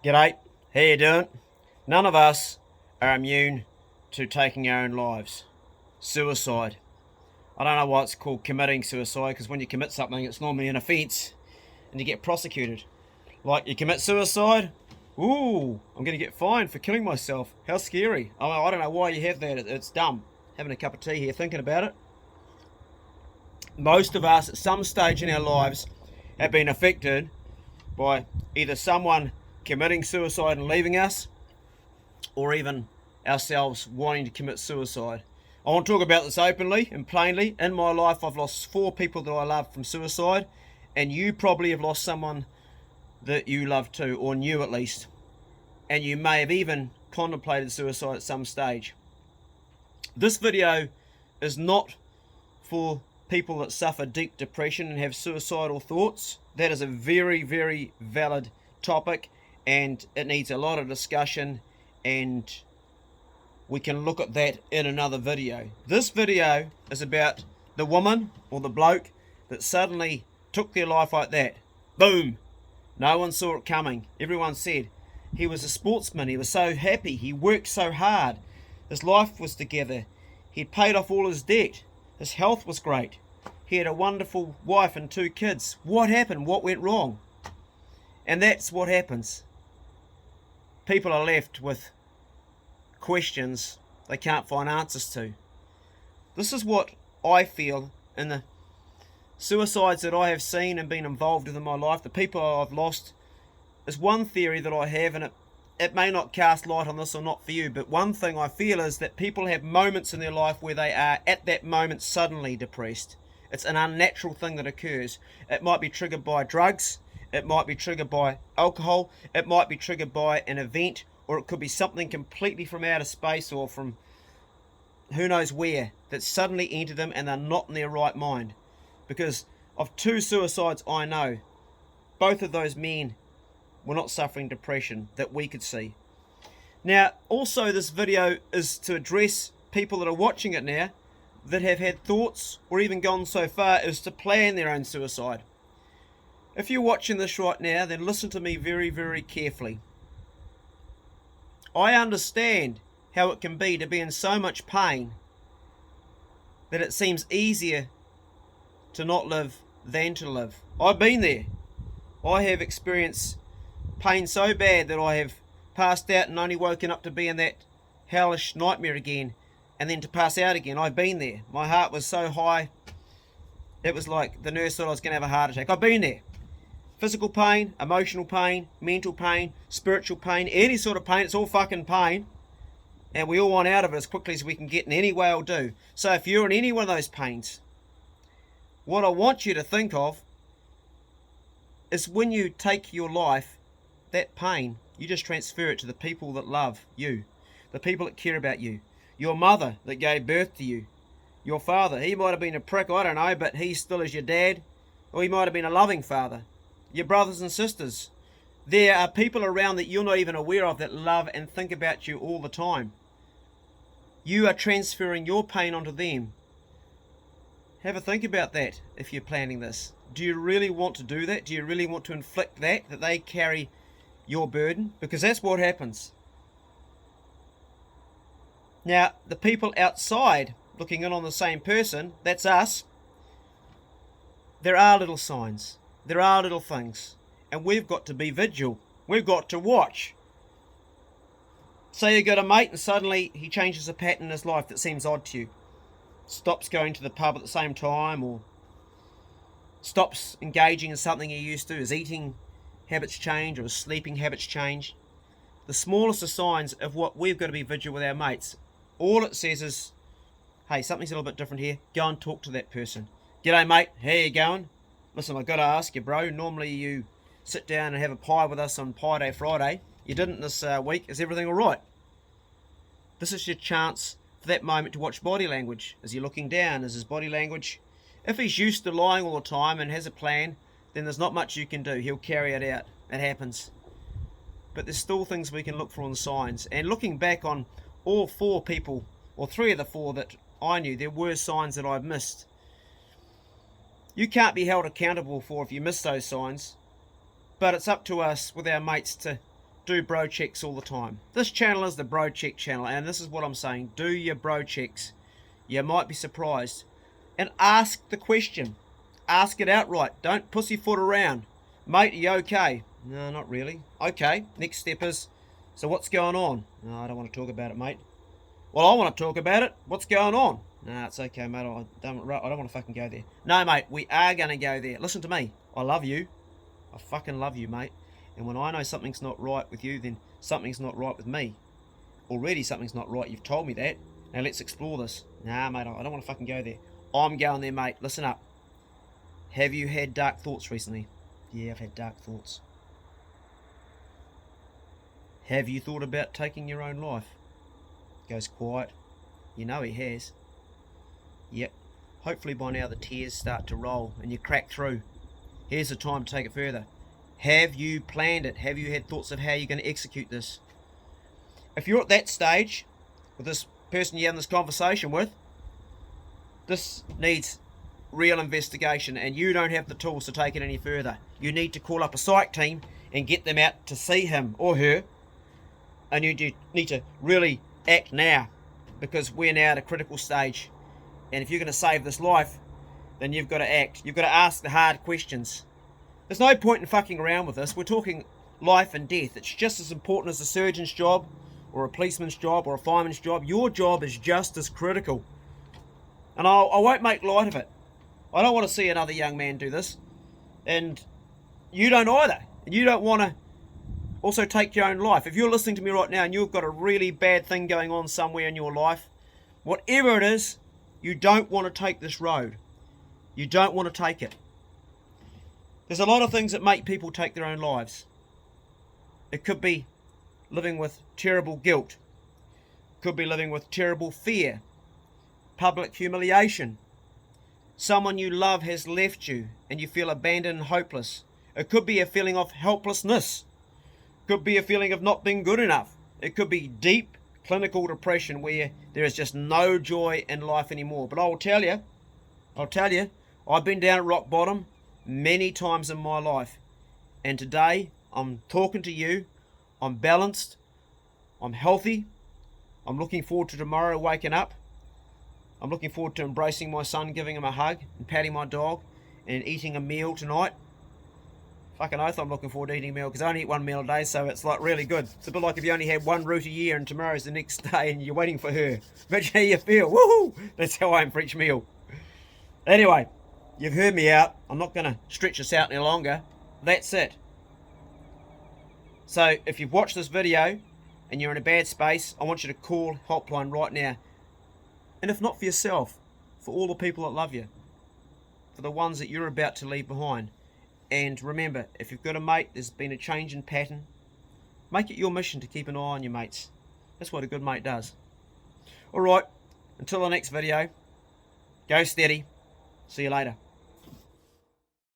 G'day, how you doing? None of us are immune to taking our own lives. Suicide. I don't know why it's called committing suicide, because when you commit something, it's normally an offence and you get prosecuted. Like, you commit suicide? Ooh, I'm going to get fined for killing myself. How scary. I don't know why you have that. It's dumb. Having a cup of tea here, thinking about it. Most of us, at some stage in our lives, have been affected by either someone committing suicide and leaving us, or even ourselves wanting to commit suicide. I want to talk about this openly and plainly. In my life, I've lost 4 people that I love from suicide, and you probably have lost someone that you love too, or knew at least, and you may have even contemplated suicide at some stage. This video is not for people that suffer deep depression and have suicidal thoughts. That is a very, very valid topic, and it needs a lot of discussion, and we can look at that in another video. This video is about the woman or the bloke that suddenly took their life like that. Boom! No one saw it coming. Everyone said he was a sportsman. He was so happy. He worked so hard. His life was together. He'd paid off all his debt. His health was great. He had a wonderful wife and 2 kids. What happened? What went wrong? And that's what happens. People are left with questions they can't find answers to. This is what I feel in the suicides that I have seen and been involved with in my life. The people I've lost is one theory that I have, and it may not cast light on this or not for you, but one thing I feel is that people have moments in their life where they are at that moment suddenly depressed. It's an unnatural thing that occurs. It might be triggered by drugs, it might be triggered by alcohol, it might be triggered by an event, or it could be something completely from outer space or from who knows where that suddenly entered them and they're not in their right mind. Because of 2 suicides I know, both of those men were not suffering depression that we could see. Now, also this video is to address people that are watching it now that have had thoughts or even gone so far as to plan their own suicide. If you're watching this right now, then listen to me very, very carefully. I understand how it can be to be in so much pain that it seems easier to not live than to live. I've been there. I have experienced pain so bad that I have passed out and only woken up to be in that hellish nightmare again, and then to pass out again. I've been there. My heart was so high, it was like the nurse thought I was going to have a heart attack. I've been there. Physical pain, emotional pain, mental pain, spiritual pain, any sort of pain. It's all fucking pain, and we all want out of it as quickly as we can get in any way I'll do. So if you're in any one of those pains, what I want you to think of is when you take your life, that pain, you just transfer it to the people that love you, the people that care about you. Your mother that gave birth to you. Your father, he might have been a prick, I don't know, but he still is your dad. Or he might have been a loving father. Your brothers and sisters. There are people around that you're not even aware of that love and think about you all the time. You are transferring your pain onto them. Have a think about that if you're planning this. Do you really want to do that? Do you really want to inflict that they carry your burden? Because that's what happens. Now, the people outside looking in on the same person, that's us. There are little signs. There are little things. And we've got to be vigilant. We've got to watch. Say you got a mate and suddenly he changes a pattern in his life that seems odd to you. Stops going to the pub at the same time, or stops engaging in something he used to. His eating habits change, or his sleeping habits change. The smallest of signs of what we've got to be vigilant with our mates. All it says is, hey, something's a little bit different here. Go and talk to that person. G'day, mate. How you going? Listen, I've got to ask you, bro. Normally you sit down and have a pie with us on Pie Day Friday. You didn't this week. Is everything all right? This is your chance for that moment to watch body language. Is he looking down? Is his body language? If he's used to lying all the time and has a plan, then there's not much you can do. He'll carry it out. It happens. But there's still things we can look for on signs. And looking back on all 4 people, or 3 of the 4 that I knew, there were signs that I've missed. You can't be held accountable for if you miss those signs, but it's up to us with our mates to do bro checks all the time. This channel is the bro check channel, and this is what I'm saying. Do your bro checks. You might be surprised. And ask the question. Ask it outright. Don't pussyfoot around. Mate, are you okay? No, not really. Okay, next step is, so what's going on? No, I don't want to talk about it, mate. Well, I want to talk about it. What's going on? Nah, it's okay, mate. I don't want to fucking go there. No, mate, we are going to go there. Listen to me. I love you. I fucking love you, mate. And when I know something's not right with you, then something's not right with me. Already something's not right. You've told me that. Now let's explore this. Nah, mate, I don't want to fucking go there. I'm going there, mate. Listen up. Have you had dark thoughts recently? Yeah, I've had dark thoughts. Have you thought about taking your own life? Goes quiet. You know he has. Yep. Hopefully by now the tears start to roll and you crack through. Here's the time to take it further. Have you planned it? Have you had thoughts of how you're going to execute this? If you're at that stage with this person you're having this conversation with, this needs real investigation, and you don't have the tools to take it any further. You need to call up a psych team and get them out to see him or her, and you need to really act now, because we're now at a critical stage. And if you're going to save this life, then you've got to act. You've got to ask the hard questions. There's no point in fucking around with this. We're talking life and death. It's just as important as a surgeon's job or a policeman's job or a fireman's job. Your job is just as critical. And I won't make light of it. I don't want to see another young man do this. And you don't either. And you don't want to also take your own life. If you're listening to me right now and you've got a really bad thing going on somewhere in your life, whatever it is, you don't want to take this road. You don't want to take it. There's a lot of things that make people take their own lives. It could be living with terrible guilt. It could be living with terrible fear. Public humiliation. Someone you love has left you and you feel abandoned and hopeless. It could be a feeling of helplessness. It could be a feeling of not being good enough. It could be deep clinical depression where there is just no joy in life anymore. But I'll tell you, I've been down at rock bottom many times in my life. And today, I'm talking to you. I'm balanced. I'm healthy. I'm looking forward to tomorrow waking up. I'm looking forward to embracing my son, giving him a hug, and patting my dog, and eating a meal tonight. Fucking oath I'm looking forward to eating a meal, because I only eat one meal a day, so it's like really good. It's a bit like if you only had one root a year and tomorrow's the next day and you're waiting for her. Imagine how you feel. Woohoo! That's how I am for each meal. Anyway, you've heard me out. I'm not going to stretch this out any longer. That's it. So if you've watched this video and you're in a bad space, I want you to call Helpline right now. And if not for yourself, for all the people that love you, for the ones that you're about to leave behind. And remember, if you've got a mate, there's been a change in pattern, make it your mission to keep an eye on your mates. That's what a good mate does. Alright, until the next video, go steady. See you later.